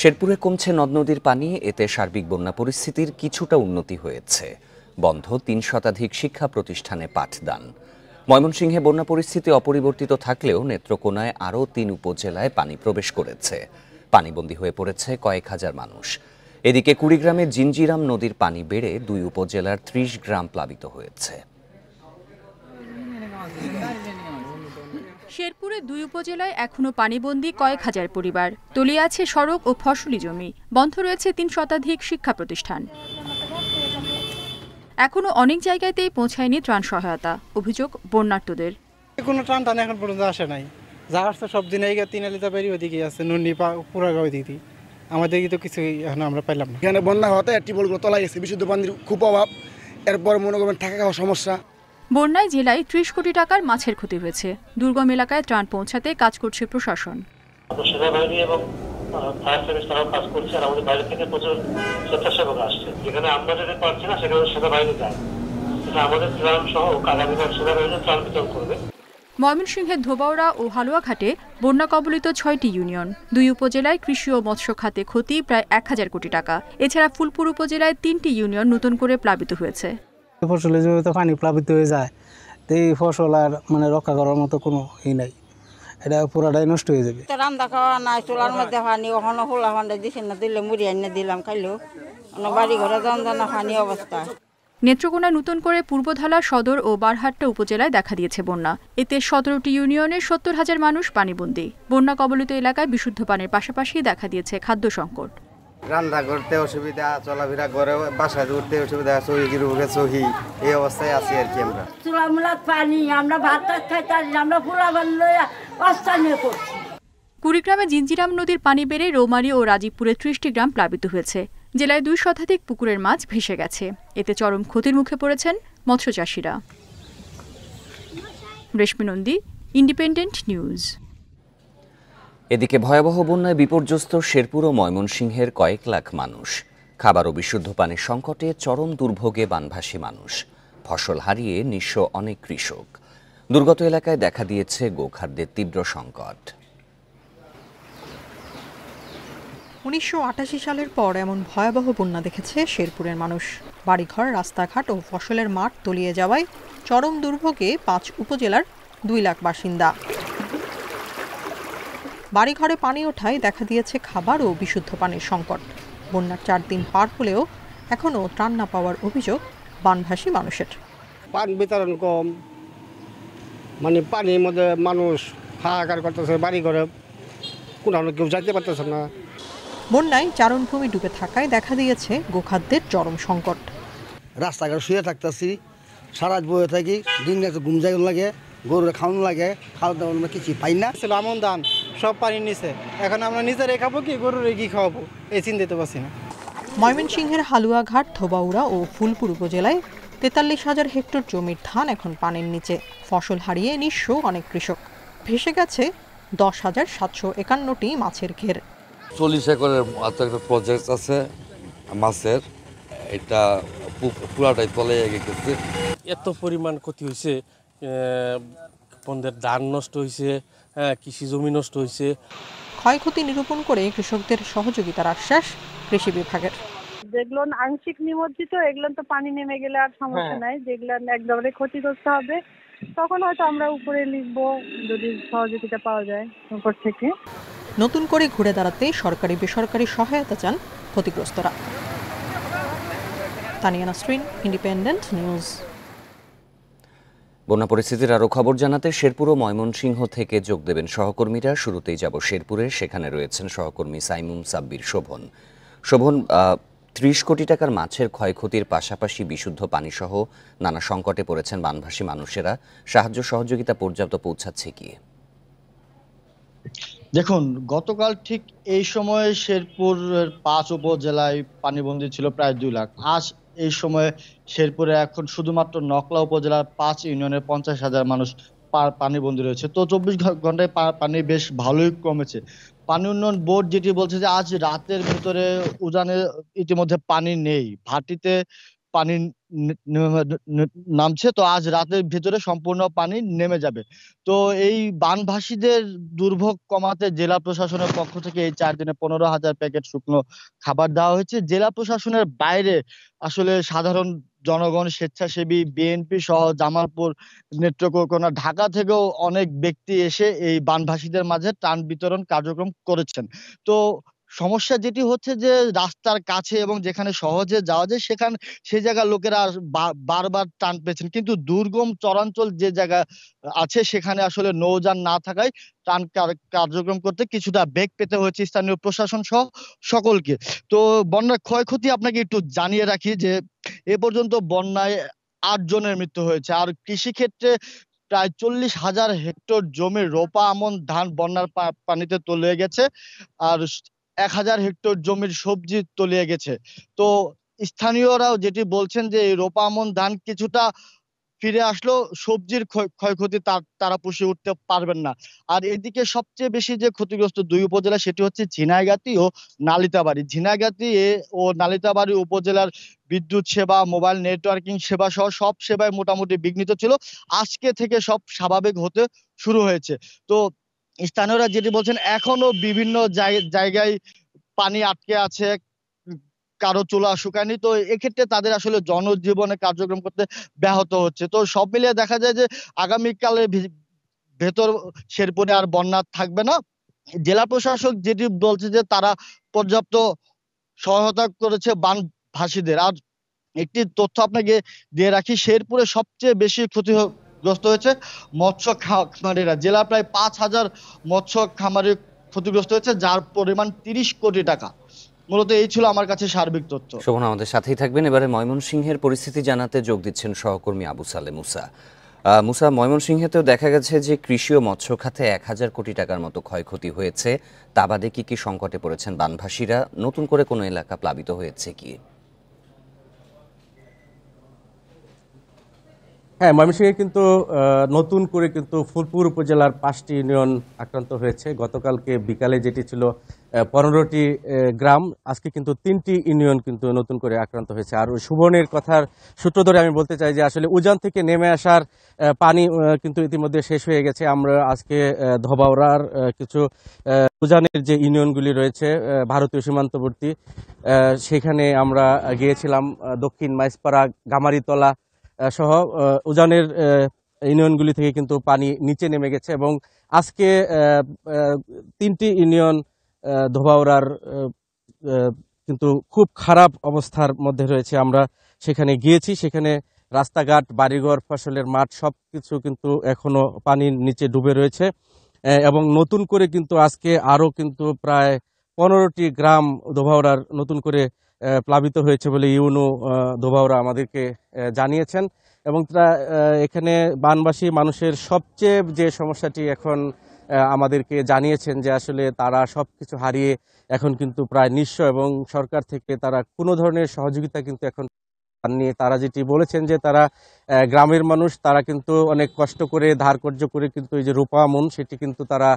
শেরপুরে কমছে নদ নদীর পানি, এতে সার্বিক বন্যা পরিস্থিতির কিছুটা উন্নতি হয়েছে। বন্ধ ৩ শতাধিক শিক্ষা প্রতিষ্ঠানে পাঠদান। ময়মনসিংহে বন্যা পরিস্থিতি অপরিবর্তিত থাকলেও নেত্রকোনায় আরও ৩ উপজেলায় পানি প্রবেশ করেছে। পানিবন্দী হয়ে পড়েছে কয়েক হাজার মানুষ। এদিকে কুড়িগ্রামে জিঞ্জিরাম নদীর পানি বেড়ে ২ উপজেলার ৩০ গ্রাম প্লাবিত হয়েছে। শেরপুরে ২ উপজেলায় এখনো পানিবন্দী কয়েক হাজার পরিবার। তলিয়ে আছে সড়ক ও ফসলি জমি। বন্ধ রয়েছে ৩ শতাধিক শিক্ষা প্রতিষ্ঠান। এখনো অনেক জায়গাতেই পৌঁছায়নি ত্রাণ সহায়তা। অভিযোগ বন্যার্তদের। কোনো ত্রাণ এখন পর্যন্ত আসে নাই। যা আসছে সব দিনে তিনালিতা বাড়ি ওদিকে আছে, নুনি পুরাগাঁও দিদি। আমাদের তো কিছুই এখন আমরা পাইলাম না। এখানে বন্যা হতে টিউবওয়েলগুলো তলায় গেছে, বিশুদ্ধ পানির খুব অভাব। এরপর মনে করবেন থাকা খাওয়ার সমস্যা। বন্যায় জেলায় ৩০ কোটি টাকার মাছের ক্ষতি হয়েছে। দুর্গম এলাকায় ত্রাণ পৌঁছাতে কাজ করছে প্রশাসন। সেনাবাহিনী এবং ফায়ার সার্ভিস তারাও কাজ করছে, আর আমাদের বাইরে থেকে প্রচুর স্বেচ্ছাসেবক আসছে। যেখানে আমরা যেতে পারছি না সেখানে সেনাবাহিনী যায়। এটা আমাদের ত্রাণ সহ আগামী সেনাবাহিনী ত্রাণ বিতরণ করবে। ময়মনসিংহের ধোবাউড়া ও হালুয়াঘাটে বন্যা কবলিত ৬টি ইউনিয়ন। ২ উপজেলায় কৃষি ও মৎস্য খাতে ক্ষতি প্রায় ১,০০০ কোটি টাকা। এছাড়া ফুলপুর উপজেলায় ৩টি ইউনিয়ন নতুন করে প্লাবিত হয়েছে। ফসলের জমিতে পানি প্লাবিত হয়ে যায়, তো এই ফসল আর রক্ষা করার মতো কোনো নাই, এটা পুরাটাই নষ্ট হয়ে যাবে। রান্না খাওয়া নাই, চুলার মধ্যে পানি ওখানে খোলা ফান্ডা দিছে না, দিলে মুড়ি আনিয়ে দিলাম খাইলো। বাড়ি ঘরে যন্ত্রণা পানি অবস্থা। নেত্রকোনায় নতুন করে পূর্বধালা, সদর ও বারহাট্টা উপজেলায় দেখা দিয়েছে বন্যা। এতে ১৭টি ইউনিয়নের ৭০,০০০ মানুষ পানিবন্দী। বন্যা কবলিত এলাকায় বিশুদ্ধ পানির পাশাপাশি দেখা দিয়েছে খাদ্য সংকট। রান্না করতে অসুবিধা, চলাফেরা করে বাসায় উঠতে অসুবিধা, চহির উপরে চহি, এই অবস্থায় আছি আর কি। আমরা চুলামুলাত পানি, আমরা ভাত খাইতে আমরা ফুলা বানিয়ে অবস্থা নিয়ে করছি। কুড়িগ্রামে জিঞ্জিরাম নদীর পানি বেড়ে রৌমারী ও রাজীবপুরে ৩০টি গ্রাম প্লাবিত হয়েছে। জেলায় ২ শতাধিক পুকুরের মাছ ভেসে গেছে। এতে চরম ক্ষতির মুখে পড়েছেন মৎস্যচাষীরা। রেশমি নন্দী, ইন্ডিপেন্ডেন্ট নিউজ। এদিকে ভয়াবহ বন্যায় বিপর্যস্ত শেরপুর ও ময়মনসিংহের কয়েক লাখ মানুষ। খাবার ও বিশুদ্ধ পানির সংকটে চরম দুর্ভোগে বানভাসী মানুষ। ফসল হারিয়ে নিঃস্ব অনেক কৃষক। দুর্গত এলাকায় দেখা দিয়েছে গোখাদ্যের তীব্র সংকট। ১৯৮৮ সালের পর এমন ভয়াবহ বন্যা দেখেছে শেরপুরের মানুষ। বাড়িঘর, রাস্তাঘাট ও ফসলের মাঠ তলিয়ে যাওয়ায় চরম দুর্ভোগে ৫ উপজেলার ২ লাখ বাসিন্দা। বাড়িঘরে পানি ওঠায় দেখা দিয়েছে খাবার ও বিশুদ্ধ পানির সংকট। বন্যার ৪ দিন পার হলেও এখনও ত্রাণ না পাওয়ার অভিযোগ বানভাসী মানুষের। পানি বিতরণ কম, পানির মধ্যে মানুষ হাহাকার করতেছে, বাড়ি ঘরে কোনো কেউ যাইতে পারতেছে না। বন্যায় চারণভূমি ডুবে থাকায় দেখা দিয়েছে গোখাদ্যের চরম সংকট। রাস্তাঘাট শুয়ে থাকতেছি, সারা বয়ে থাকি, দিন রাতে ঘুম যাই লাগে, গরুর খাওয়ানো লাগে, খাওয়া দাওয়া কিছু পাই না। আমন ধান সব পানির নিচে, এখন আমরা নিজেরাই খাবো কি গরুর কি খাওয়াবো, এই চিন্তিত পারছি না। ময়মনসিংহের হালুয়াঘাট, ধোবাউড়া ও ফুলপুর উপজেলায় ৪৩,০০০ হেক্টর জমির ধান এখন পানির নিচে। ফসল হারিয়ে নিঃস্ব অনেক কৃষক। ভেসে গেছে ১০,৭৫১টি মাছের ঘের। ৪০ একরের একটা প্রজেক্ট আছে মাছের, এটা পুরাটাই তলে গেছে। এত পরিমাণ ক্ষতি হয়েছে, ধান নষ্ট হয়েছে, কৃষি জমি নষ্ট হয়েছে। ক্ষয়ক্ষতি নিরূপণ করে কৃষকদের সহযোগিতার আশ্বাস কৃষি বিভাগের। যেগুলো আংশিক নিমজ্জিত, এগুলো তো পানি নেমে গেলে আর সমস্যা নাই। যেগুলো একদমই ক্ষতিগ্রস্ত হবে তখন হয়তো আমরা উপরে লিখবো, যদি সহযোগিতা পাওয়া যায় উপর থেকে। নতুন করে ঘুরে দাঁড়াতে সরকারি বেসরকারি সহায়তা চান ক্ষতিগ্রস্তরা। Tania Nasrin, independent news. বন্যা পরিস্থিতির আরও খবর জানাতে শেরপুর ও ময়মনসিংহ থেকে যোগ দেবেন সহকর্মীরা। শুরুতেই যাব শেরপুরে, সেখানে রয়েছেন সহকর্মী সাইমুম সাব্বির শোভন। শোভন, ৩০ কোটি টাকার মাছের ক্ষয়ক্ষতির পাশাপাশি বিশুদ্ধ পানিসহ নানা সংকটে পড়েছেন বানভাসী মানুষেরা। সাহায্য সহযোগিতা পর্যাপ্ত পৌঁছাচ্ছে কি? দেখুন, গতকাল ঠিক এই সময়ে শেরপুরের ৫ উপজেলায় পানিবন্দী ছিল প্রায় ২ লাখ। আজ এই সময়ে শেরপুরে এখন শুধুমাত্র নকলা উপজেলার ৫ ইউনিয়নের ৫০,০০০ মানুষ পানিবন্দী রয়েছে। তো ২৪ ঘন্টায় পানি বেশ ভালোই কমেছে। পানি উন্নয়ন বোর্ড যেটি বলছে যে আজ রাতের ভিতরে উজানে ইতিমধ্যে পানি নেই, ভাটিতে পানি নামছে, তো আজ রাতের ভিতরে সম্পূর্ণ পানি নেমে যাবে। তো এই বানভাসীদের দুর্ভোগ কমাতে জেলা প্রশাসনের পক্ষ থেকে এই 4 দিনে 15,000 প্যাকেট শুকনো খাবার দেওয়া হয়েছে। জেলা প্রশাসনের বাইরে আসলে সাধারণ জনগণ, স্বেচ্ছাসেবী, বিএনপি সহ জামালপুর, নেত্রকোনা, ঢাকা থেকেও অনেক ব্যক্তি এসে এই বানভাসীদের মাঝে ত্রাণ বিতরণ কার্যক্রম করেছেন। তো সমস্যা যেটি হচ্ছে যে রাস্তার কাছে এবং যেখানে সহজে যাওয়া যায় সেই জায়গার লোকেরা বারবার ত্রাণ পেয়েছেন, কিন্তু দুর্গম চরাঞ্চল যে জায়গা আছে সেখানে আসলে নৌযান না থাকায় ত্রাণ কার্যক্রম করতে কিছুটা বেগ পেতে হয়েছে স্থানীয় প্রশাসন সহ সকলকে। তো বন্যার ক্ষয়ক্ষতি আপনাকে একটু জানিয়ে রাখি যে এ পর্যন্ত বন্যায় 8 জনের মৃত্যু হয়েছে। আর কৃষি ক্ষেত্রে প্রায় 40,000 হেক্টর জমি রোপা আমন ধান বন্যার পানিতে তলিয়ে গেছে, আর 1,000 হেক্টর জমির সবজি তলিয়ে গেছে। তো স্থানীয়রাও যেটি বলছেন যে এই রোপা আমন ধান কিছুটা ফিরে আসলেও সবজির ক্ষয়ক্ষতি তারা পুষিয়ে উঠতে পারবেন না। আর এদিকে সবচেয়ে বেশি যে ক্ষতিগ্রস্ত 2 উপজেলা সেটি হচ্ছে ঝিনাইগাতী ও নালিতাবাড়ী। ঝিনাইগাতী ও নালিতাবাড়ী উপজেলার বিদ্যুৎ সেবা, মোবাইল নেটওয়ার্কিং সেবা সহ সব সেবায় মোটামুটি বিঘ্নিত ছিল। আজকে থেকে সব স্বাভাবিক হতে শুরু হয়েছে। তো স্থানীয়রা যেটি বলছেন এখনো বিভিন্ন জায়গায় পানি আটকে আছে, কারো চুলা শুকায়নি। তো এক্ষেত্রে তাদের আসলে জনজীবনে কার্যক্রম করতে ব্যাহত হচ্ছে। তো সব মিলিয়ে দেখা যায় যে আগামীকালে ভেতর শেরপুরে আর বন্যা থাকবে না। জেলা প্রশাসক যেটি বলছে যে তারা পর্যাপ্ত সহায়তা করেছে বানভাসীদের। আর একটি তথ্য আপনাকে দিয়ে রাখি, শেরপুরে সবচেয়ে বেশি ক্ষতিগ্রস্ত হয়েছে মৎস্য খামারিরা। জেলা প্রায় 5,000 মৎস্য খামারি ক্ষতিগ্রস্ত হয়েছে, যার পরিমাণ 30 কোটি টাকা। মূলত এই ছিল আমার কাছে সার্বিক তথ্য। শোভন আমাদের সাথেই থাকবেন। এবারে ময়মনসিংহের পরিস্থিতি জানাতে যোগ দিচ্ছেন সহকর্মী আবু সালে মুসা। মুসা, ময়মনসিংহেতেও দেখা গেছে যে কৃষি ও মৎস্য খাতে 1,000 কোটি টাকার মতো ক্ষয়ক্ষতি হয়েছে। তা বাদে কি কি সংকটে পড়েছেন বানভাসীরা? নতুন করে কোনো এলাকা প্লাবিত হয়েছে কি? হ্যাঁ, ময়মনসিংহে কিন্তু নতুন করে কিন্তু ফুলপুর উপজেলার 5টি ইউনিয়ন আক্রান্ত হয়েছে। গতকালকে বিকালে যেটি ছিল 15টি গ্রাম, আজকে কিন্তু 3টি ইউনিয়ন কিন্তু নতুন করে আক্রান্ত হয়েছে। আর সুবর্ণের কথার সূত্র ধরে আমি বলতে চাই যে আসলে উজান থেকে নেমে আসার পানি কিন্তু ইতিমধ্যে শেষ হয়ে গেছে। আমরা আজকে ধোবাউড়ার কিছু উজানের যে ইউনিয়নগুলি রয়েছে ভারতীয় সীমান্তবর্তী, সেখানে আমরা গিয়েছিলাম। দক্ষিণ মাইজপাড়া, গামারিতলা সহ উজানের ইউনিয়নগুলি থেকে কিন্তু পানি নিচে নেমে গেছে এবং আজকে 3টি ইউনিয়ন ধোবাউড়ার কিন্তু খুব খারাপ অবস্থার মধ্যে রয়েছে। আমরা সেখানে গিয়েছি, সেখানে রাস্তাঘাট, বাড়িঘর, ফসলের মাঠ সবকিছু কিন্তু এখনো পানির নিচে ডুবে রয়েছে এবং নতুন করে কিন্তু আজকে আরো কিন্তু প্রায় 15টি গ্রাম ধোবাউড়ার নতুন করে প্লাবিত হয়েছে বলে ইউনো ধোবাউড়া আমাদেরকে জানিয়েছেন। এবং তারা এখানে বানবাসী মানুষের সবচেয়ে যে সমস্যাটি এখন আমাদেরকে জানিয়েছেন যে আসলে তারা সবকিছু হারিয়ে এখন কিন্তু প্রায় নিঃস্ব এবং সরকার থেকে তারা কোনো ধরনের সহযোগিতা কিন্তু এখন নিয়ে তারা যেটি বলেছেন যে তারা গ্রামের মানুষ, তারা কিন্তু অনেক কষ্ট করে ধার কর্য করে কিন্তু এই যে রোপা আমন সেটি কিন্তু তারা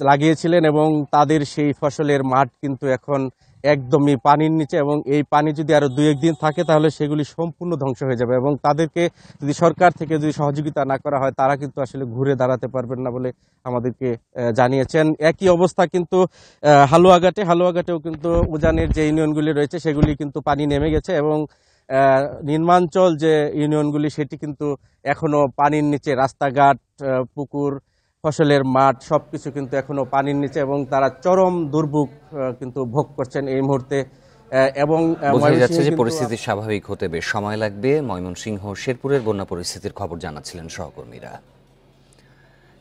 লাগিয়েছিলেন এবং তাদের সেই ফসলের মাঠ কিন্তু এখন একদমই পানির নিচে এবং এই পানি যদি আরো 2-1 দিন থাকে তাহলে সেগুলি সম্পূর্ণ ধ্বংস হয়ে যাবে এবং তাদেরকে যদি সরকার থেকে যদি সহযোগিতা না করা হয় তারা কিন্তু আসলে ঘুরে দাঁড়াতে পারবেন না বলে আমাদেরকে জানিয়েছেন। একই অবস্থা কিন্তু হালুয়াঘাটেও কিন্তু উজানের যে ইউনিয়নগুলি রয়েছে সেগুলি কিন্তু পানি নেমে গেছে এবং নিম্নাঞ্চল যে ইউনিয়নগুলি সেটি কিন্তু এখনো পানির নিচে, রাস্তাঘাট, পুকুর, ফসলের মাঠ সবকিছু কিন্তু এখনো পানির নিচে এবং তারা চরম দুর্ভোগ কিন্তু ভোগ করছেন এই মুহূর্তে। এবং বোঝা যাচ্ছে যে পরিস্থিতি স্বাভাবিক হতে বেশ সময় লাগবে। ময়মনসিংহ শেরপুরের বন্যা পরিস্থিতির খবর জানাচ্ছিলেন সহকর্মীরা।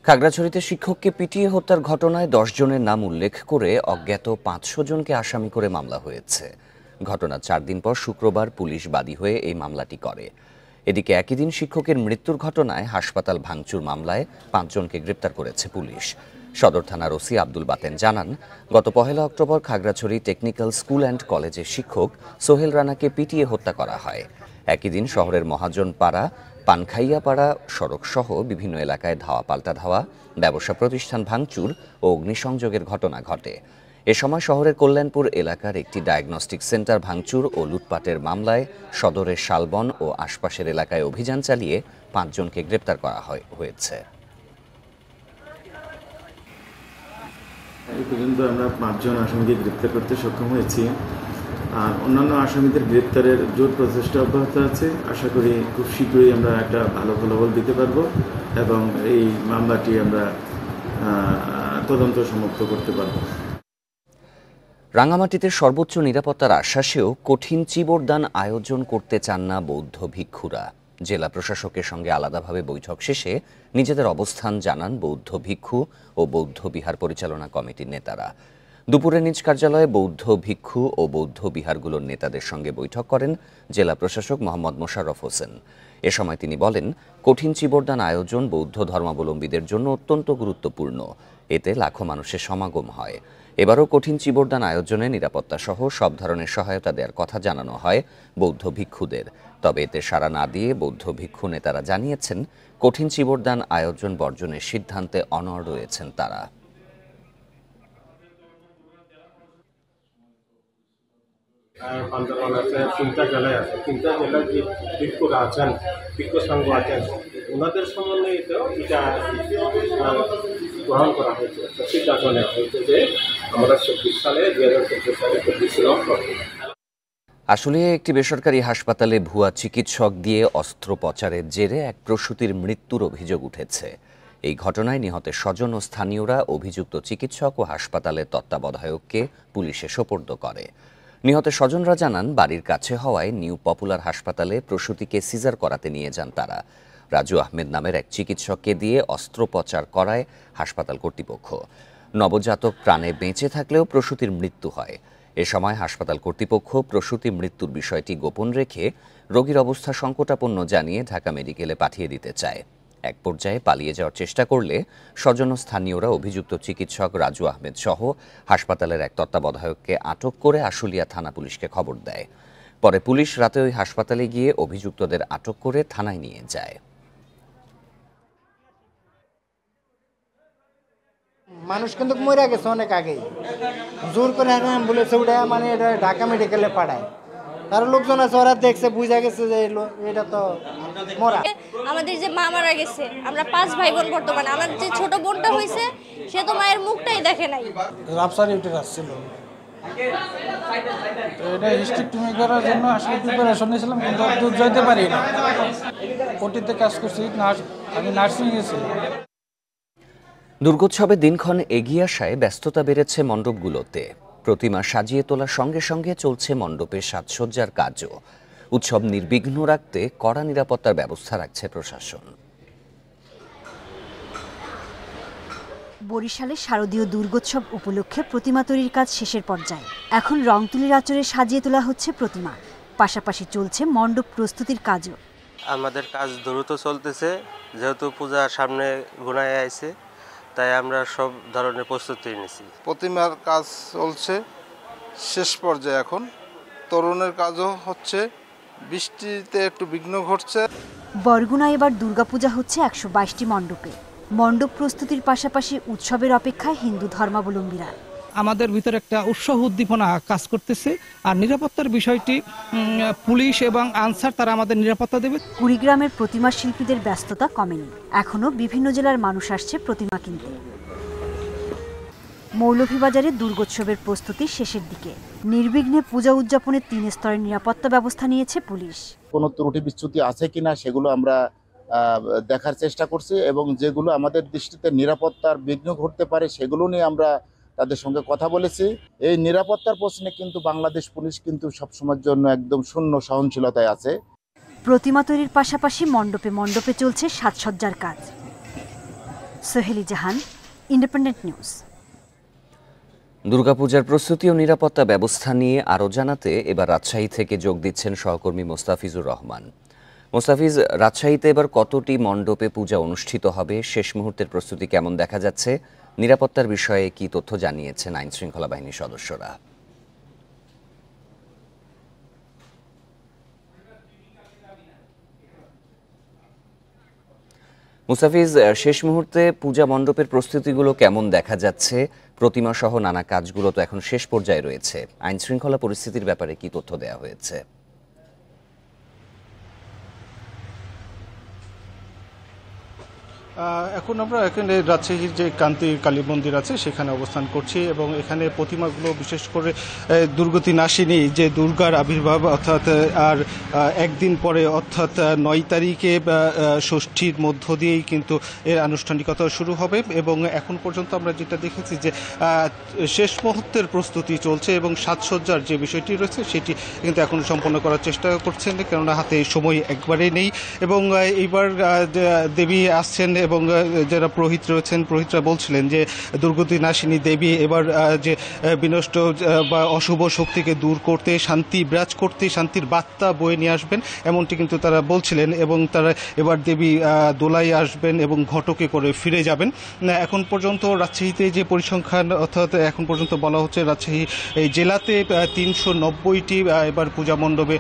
খাগড়াছড়িতে শিক্ষককে পিটিয়ে হত্যার ঘটনায় 10 জনের নাম উল্লেখ করে অজ্ঞাত 500 জনকে আসামি করে মামলা হয়েছে। ঘটনার 4 দিন পর শুক্রবার পুলিশ বাদী হয়ে এই মামলাটি করে। এদিকে একই দিন শিক্ষকের মৃত্যুর ঘটনায় হাসপাতাল ভাঙচুর মামলায় 5 জনকে গ্রেপ্তার করেছে পুলিশ। সদর থানার ওসি আব্দুল বাতেন জানান, গত 1 October Khagrachhari technical school and কলেজের শিক্ষক সোহেল রানাকে পিটিয়ে হত্যা করা হয়। একই দিন শহরের মহাজনপাড়া, পানখাইয়াপাড়া সড়ক সহ বিভিন্ন এলাকায় ধাওয়া পাল্টা ধাওয়া, ব্যবসা প্রতিষ্ঠান ভাঙচুর ও অগ্নিসংযোগের ঘটনা ঘটে। এ সময় শহরের কল্যাণপুর এলাকার একটি ডায়াগনস্টিক সেন্টার ভাঙচুর ও লুটপাটের মামলায় সদরের শালবন ও আশপাশের এলাকায় অভিযান চালিয়ে 5 জনকে গ্রেপ্তার করা হয়েছে। এই পর্যন্ত আমরা 5 জন আসামিকে গ্রেপ্তার করতে সক্ষম হয়েছি। আর অন্যান্য আসামিদের গ্রেপ্তারের জোর প্রচেষ্টা অব্যাহত আছে। আশা করি খুব শীঘ্রই আমরা একটা ভালো ফলাফল দিতে পারবো এবং এই মামলাটি আমরা তদন্ত সমাপ্ত করতে পারবো। রাঙামাটিতে সর্বোচ্চ নিরাপত্তার আশ্বাসেও কঠিন চিবরদান আয়োজন করতে চান না বৌদ্ধ ভিক্ষুরা। জেলা প্রশাসকের সঙ্গে আলাদাভাবে বৈঠক শেষে নিজেদের অবস্থান জানান বৌদ্ধ ভিক্ষু ও বৌদ্ধ বিহার পরিচালনা কমিটির নেতারা। দুপুরে নিজ কার্যালয়ে বৌদ্ধ ভিক্ষু ও বৌদ্ধ বিহারগুলোর নেতাদের সঙ্গে বৈঠক করেন জেলা প্রশাসক মোহাম্মদ মোশাররফ হোসেন। এ সময় তিনি বলেন, কঠিন চিবরদান আয়োজন বৌদ্ধ ধর্মাবলম্বীদের জন্য অত্যন্ত গুরুত্বপূর্ণ। এতে লাখো মানুষের সমাগম হয়। এবারও কঠিন চিবরদান আয়োজনে নিরাপত্তা সহ সব ধরনের সহায়তা দেওয়ার কথা জানানো হয় বৌদ্ধ ভিক্ষুদের। তবে এতে সাড়া না দিয়ে বৌদ্ধ ভিক্ষু নেতারা জানিয়েছেন, কঠিন চিবরদান আয়োজন বর্জনের সিদ্ধান্তে অনড় রয়েছেন তারা। আন্দোলন আছে, 3টা জেলায় আছে। 3টা জেলায় যে ভিক্ষুরা আছেন, ভিক্ষু সংঘ আছেন, ওনাদের সমন্বয়েও এটা গ্রহণ করা হয়েছে। সিদ্ধান্ত নেওয়া হয়েছে যে আমরা 2024 সালে 24 আসলে একটি বেসরকারি হাসপাতালে ভুয়া চিকিৎসক দিয়ে অস্ত্রোপচারের জেরে এক প্রসূতির মৃত্যুর অভিযোগ উঠেছে। এই ঘটনায় নিহতের স্বজন ও স্থানীয়রা অভিযুক্ত চিকিৎসক ও হাসপাতালের তত্ত্বাবধায়ককে পুলিশে সোপর্দ করে। নিহতের স্বজনরা জানান, বাড়ির কাছে হওয়ায় নিউ পপুলার হাসপাতালে প্রসূতিকে সিজার করাতে নিয়ে যান তারা। রাজু আহমেদ নামের এক চিকিৎসককে দিয়ে অস্ত্রোপচার করায় হাসপাতাল কর্তৃপক্ষ। নবজাতক প্রাণে বেঁচে থাকলেও প্রসূতির মৃত্যু হয়। এ সময় হাসপাতাল কর্তৃপক্ষ প্রসূতি মৃত্যুর বিষয়টি গোপন রেখে রোগীর অবস্থা সংকটাপন্ন জানিয়ে ঢাকা মেডিকেলে পাঠিয়ে দিতে চায়। এক পর্যায়ে পালিয়ে যাওয়ার চেষ্টা করলে স্বজন ও স্থানীয়রা অভিযুক্ত চিকিৎসক রাজু আহমেদ সহ হাসপাতালের এক তত্ত্বাবধায়ককে আটক করে আশুলিয়া থানা পুলিশকে খবর দেয়। পরে পুলিশ রাতে ওই হাসপাতালে গিয়ে অভিযুক্তদের আটক করে থানায় নিয়ে যায়। মানুষ কিন্তু মরে গেছে অনেক আগেই, জোর করে অ্যাম্বুলেন্সে উঠে মানে এটা ঢাকা মেডিকেলে পাঠায়। তার লোকজন আছে, ওরা দেখছে, বুঝা গেছে যে এটা তো মরা। আমাদের যে মা মারা গেছে, আমরা 5 ভাই বোন বর্তমানে, আমার যে ছোট বোনটা হয়েছে সে তো মায়ের মুখটাই দেখে নাই। রাফসার ইউটেরাস ছিল, তো এটা হিস্টেক্টমি করার জন্য আসলে প্রিপারেশন নিয়েছিলাম, কিন্তু দূর যেতে পারি না। ওটিতে কাজ করছি, আমি নার্সিং গেছি। দুর্গোৎসবে দিনক্ষণ এগিয়ে আসায় ব্যস্ততা বেড়েছে মণ্ডপগুলোতে। প্রতিমা সাজিয়ে তোলার সঙ্গে সঙ্গে চলছে মণ্ডপের সাজসজ্জার কাজও। উৎসব নির্বিঘ্ন রাখতে কড়া নিরাপত্তার ব্যবস্থা রাখছে প্রশাসন। বরিশালে শারদীয় দুর্গোৎসব উপলক্ষে প্রতিমা তৈরির কাজ শেষের পর্যায়ে। এখন রং তুলির আঁচড়ে সাজিয়ে তোলা হচ্ছে প্রতিমা, পাশাপাশি চলছে মণ্ডপ প্রস্তুতির কাজও। আমাদের কাজ দ্রুত চলতেছে, যেহেতু পূজা সামনে ঘনায় আইছে, তাই আমরা সব ধরনের প্রস্তুতি নিয়েছি। প্রতিমার কাজ চলছে শেষ পর্যায়ে, এখন তরুণের কাজও হচ্ছে, বৃষ্টিতে একটু বিঘ্ন ঘটছে। বরগুনায় এবার দুর্গাপূজা হচ্ছে 122টি মণ্ডপে। মণ্ডপ প্রস্তুতির পাশাপাশি উৎসবের অপেক্ষায় হিন্দু ধর্মাবলম্বীরা। আমাদের ভিতরে একটা উৎসাহ উদ্দীপনা কাজ করতেছে, আর নিরাপত্তার বিষয়টি পুলিশ এবং আনসার তারা আমাদের নিরাপত্তা দেবে। কুড়িগ্রামের প্রতিমা শিল্পীদের ব্যস্ততা কমেনি, এখনও বিভিন্ন জেলার মানুষ আসছে প্রতিমা কিনতে। মৌলভীবাজারে দুর্গোৎসবের প্রস্তুতি শেষের দিকে। নির্বিঘ্নে পূজা উদযাপনের 3 স্তরের নিরাপত্তা ব্যবস্থা নিয়েছে পুলিশ। কোনো ত্রুটি বিচ্যুতি আছে কিনা সেগুলো আমরা দেখার চেষ্টা করছি, এবং যেগুলো আমাদের দৃষ্টিতে নিরাপত্তার বিঘ্ন ঘটতে পারে সেগুলো নিয়ে আমরা তাদের সঙ্গে কথা বলেছি। এই নিরাপত্তার প্রশ্নে কিন্তু বাংলাদেশ পুলিশ কিন্তু সবসময়ের জন্য একদম শূন্য সহনশীলতায় আছে। প্রতিমা তৈরির পাশাপাশি মণ্ডপে মণ্ডপে চলছে সাজসজ্জার কাজ। সোহেলি জাহান, ইন্ডিপেন্ডেন্ট নিউজ। দুর্গাপূজার প্রস্তুতি ও নিরাপত্তা ব্যবস্থা নিয়ে আরও জানাতে এবার রাজশাহী থেকে যোগ দিচ্ছেন সহকর্মী মোস্তাফিজুর রহমান। মোস্তাফিজ, রাজশাহীতে এবার কতটি মণ্ডপে পূজা অনুষ্ঠিত হবে? শেষ মুহূর্তের প্রস্তুতি কেমন দেখা যাচ্ছে? নিরাপত্তার বিষয়ে কি তথ্য জানিয়েছেন আইন শৃঙ্খলা বাহিনীর সদস্যরা? মুস্তাফিজ, শেষ মুহূর্তে পূজা মণ্ডপের প্রস্তুতিগুলো কেমন দেখা যাচ্ছে? প্রতিমা সহ নানা কাজগুলো তো এখন শেষ পর্যায়ে রয়েছে। আইন শৃঙ্খলা পরিস্থিতির ব্যাপারে কি তথ্য দেওয়া হয়েছে? এখন আমরা এখানে রাজশাহীর যে কান্তি কালী মন্দির আছে সেখানে অবস্থান করছি এবং এখানে প্রতিমাগুলো বিশেষ করে দুর্গতি নাশিনী যে দুর্গার আবির্ভাব অর্থাৎ আর একদিন পরে অর্থাৎ ৯ তারিখে ষষ্ঠীর মধ্য দিয়েই কিন্তু এর আনুষ্ঠানিকতা শুরু হবে এবং এখন পর্যন্ত আমরা যেটা দেখেছি যে শেষ মুহূর্তের প্রস্তুতি চলছে এবং সাজসজ্জার যে বিষয়টি রয়েছে সেটি কিন্তু এখন সম্পন্ন করার চেষ্টা করছেন, কেননা হাতে সময় একবারেই নেই এবং এইবার দেবী আসছেন এবং যারা পুরোহিত রয়েছেন পুরোহিতরা বলছিলেন যে দুর্গতি নাশিনী দেবী এবার যে বিনষ্ট বা অশুভ শক্তিকে দূর করতে, শান্তি বিরাজ করতে, শান্তির বার্তা বয়ে নিয়ে আসবেন এমনটি কিন্তু তারা বলছিলেন এবং তারা এবার দেবী দোলায় আসবেন এবং ঘটকে করে ফিরে যাবেন। এখন পর্যন্ত রাজশাহীতে যে পরিসংখ্যান অর্থাৎ এখন পর্যন্ত বলা হচ্ছে রাজশাহী এই জেলাতে ৩৯০টি এবার পূজা মণ্ডপে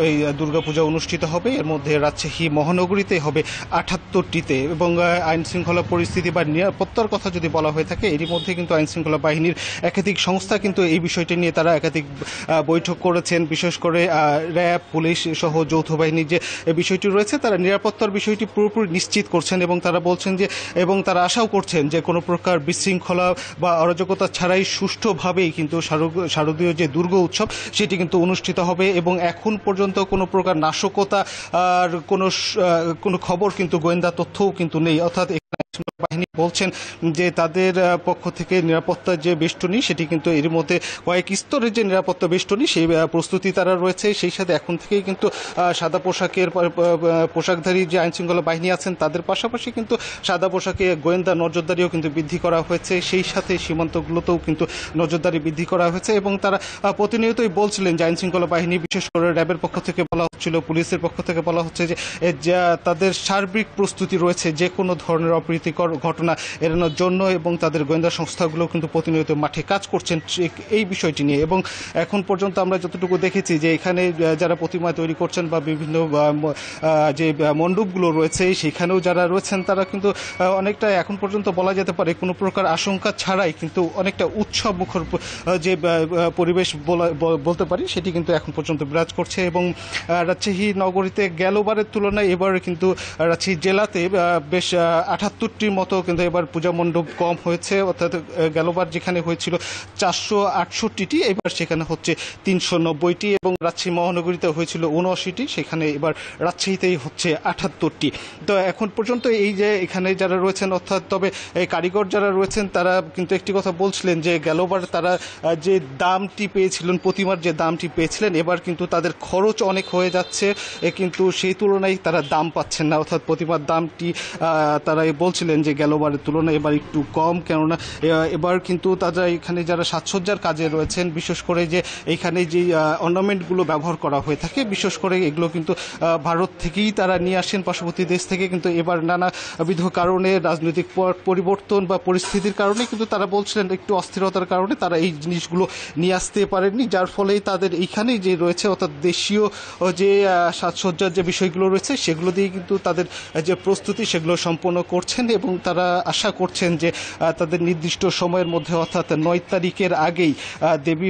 এই দুর্গাপূজা অনুষ্ঠিত হবে। এর মধ্যে রাজশাহী মহানগরীতে হবে ৭৮টিতে এবং আইন শৃঙ্খলা পরিস্থিতি বা নিরাপত্তার কথা যদি বলা হয়ে থাকে এরই মধ্যে কিন্তু আইন শৃঙ্খলা বাহিনীর একাধিক সংস্থা কিন্তু এই বিষয়টি নিয়ে তারা একাধিক বৈঠক করেছেন। বিশেষ করে র্যাব, পুলিশ সহ যৌথ বাহিনীর যে বিষয়টি রয়েছে তারা নিরাপত্তার বিষয়টি পুরোপুরি নিশ্চিত করছেন এবং তারা বলছেন যে এবং তারা আশাও করছেন যে কোনো প্রকার বিশৃঙ্খলা বা অরাজকতা ছাড়াই সুষ্ঠুভাবেই কিন্তু শারদীয় যে দুর্গা উৎসব সেটি কিন্তু অনুষ্ঠিত হবে এবং এখন পর্যন্ত কোনো প্রকার নাশকতা আর কোনো খবর কিন্তু গোয়েন্দা তথ্যও কিন্তু নেই। অর্থাৎ বাহিনী বলছেন যে তাদের পক্ষ থেকে নিরাপত্তার যে বেষ্টনী সেটি কিন্তু এর মধ্যে কয়েক স্তরের যে নিরাপত্তা বেষ্টনী সেই প্রস্তুতি তারা রয়েছে। সেই সাথে এখন থেকেই কিন্তু সাদা পোশাকধারী যে আইন শৃঙ্খলা বাহিনী আছেন তাদের পাশাপাশি কিন্তু সাদা পোশাকে গোয়েন্দা নজরদারিও কিন্তু বৃদ্ধি করা হয়েছে। সেই সাথে সীমান্তগুলোতেও কিন্তু নজরদারি বৃদ্ধি করা হয়েছে এবং তারা প্রতিনিয়তই বলছিলেন যে আইন শৃঙ্খলা বাহিনী বিশেষ করে র্যাবের পক্ষ থেকে বলা হচ্ছিল, পুলিশের পক্ষ থেকে বলা হচ্ছে যে তাদের সার্বিক প্রস্তুতি রয়েছে যে কোনো ধরনের অপ্রীতিকর ঘটনা এড়ানোর জন্য এবং তাদের গোয়েন্দা সংস্থাগুলো কিন্তু প্রতিনিয়ত মাঠে কাজ করছেন এই বিষয়টি নিয়ে। এবং এখন পর্যন্ত আমরা যতটুকু দেখেছি যে এখানে যারা প্রতিমা তৈরি করছেন বা বিভিন্ন যে মণ্ডপগুলো রয়েছে সেখানেও যারা রয়েছেন তারা কিন্তু অনেকটা এখন পর্যন্ত বলা যেতে পারে কোনো প্রকার আশঙ্কা ছাড়াই কিন্তু অনেকটা উৎসব মুখর যে পরিবেশ বলতে পারি সেটি কিন্তু এখন পর্যন্ত বিরাজ করছে এবং রাজশাহী নগরীতে গেলবারের তুলনায় এবার কিন্তু রাজশাহী জেলাতে বেশ ৭৮টির মতো কিন্তু এবার পূজা মণ্ডপ কম হয়েছে। অর্থাৎ গেলবার যেখানে হয়েছিল ৪৬৮টি এবার সেখানে হচ্ছে ৩৯০টি এবং রাজশাহী মহানগরীতে হয়েছিল ৭৯টি সেখানে এবার রাজশাহীতেই হচ্ছে ৭৮টি। তো এখন পর্যন্ত এই যে এখানে যারা রয়েছেন অর্থাৎ তবে এই কারিগর যারা রয়েছেন তারা কিন্তু একটি কথা বলছিলেন যে গেলবার তারা যে দামটি পেয়েছিলেন প্রতিমার যে দামটি পেয়েছিলেন এবার কিন্তু তাদের খরচ অনেক হয়ে যাচ্ছে কিন্তু সেই তুলনায় তারা দাম পাচ্ছেন না। অর্থাৎ প্রতিমার দামটি তারা বলছিলেন যে গেলবারের তুলনায় এবার একটু কম, কেননা এবার কিন্তু তারা এখানে যারা সাজসজ্জার কাজে রয়েছেন বিশেষ করে যে এখানে যে অর্নামেন্টগুলো ব্যবহার করা হয়ে থাকে বিশেষ করে এগুলো কিন্তু ভারত থেকেই তারা নিয়ে আসেন, পার্শ্ববর্তী দেশ থেকে, কিন্তু এবার নানাবিধ কারণে রাজনৈতিক পরিবর্তন বা পরিস্থিতির কারণে কিন্তু তারা বলছিলেন একটু অস্থিরতার কারণে তারা এই জিনিসগুলো নিয়ে আসতে পারেননি, যার ফলে তাদের এইখানেই যে রয়েছে অর্থাৎ দেশীয় যে সাজসজ্জার যে বিষয়গুলো রয়েছে সেগুলো দিয়ে কিন্তু তাদের যে প্রস্তুতি সেগুলো সম্পন্ন করছেন এবং তারা আশা করছেন যে তাদের নির্দিষ্ট সময়ের মধ্যে অর্থাৎ ৯ তারিখের আগেই দেবী